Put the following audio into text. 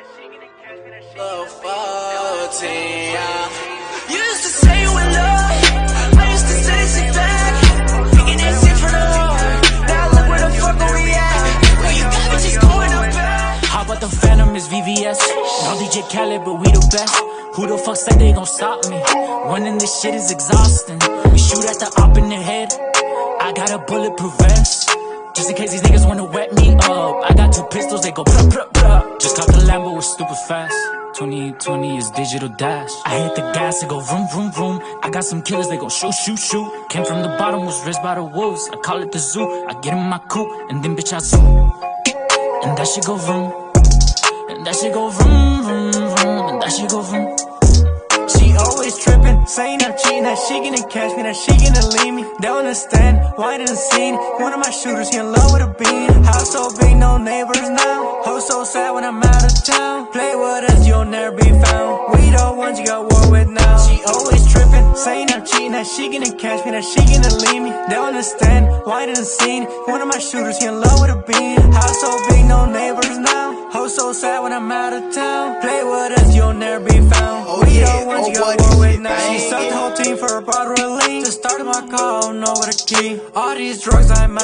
Little 14, yeah. You used to say you in love, I used to say sit back, thinking that shit from the heart. Now look where the fuck are we at? Well, you got me just going up back. How about the Phantom is VVS? No DJ Khaled, but we the best. Who the fuck said they gon' stop me? Running this shit is exhausting. We shoot at the op in the head. I got a bulletproof vest, just in case these niggas wanna wet me up. I got two pistols, they go blah blah blah. Just caught the Lambo, was stupid fast. 2020 is digital dash. I hit the gas, it go vroom vroom vroom. I got some killers, they go shoot shoot shoot. Came from the bottom, was raised by the wolves. I call it the zoo. I get in my coupe, and then bitch I zoom. And that shit go vroom. And that shit go vroom vroom vroom. And that shit go vroom. She always trippin', saying I'm cheating, that she gonna catch me, that she gonna leave me. They don't understand, why didn't see one of my shooters, he in love with a bean. House so big, no neighbors now. Hoes so sad when I'm out of town. Play with us, you'll never be found. We the ones you got war with now. She always trippin', saying I'm cheating, that she gonna catch me, that she gonna leave me. They don't understand, why didn't see one of my shooters, he in love with a bean. House so big, no neighbors now. Hoes so sad when I'm out of town. Play with us, you'll never be found. We the ones you got war with now. She sucked the whole team for a bottle of lean. Just started my car, I don't know what a key. All these drugs I'm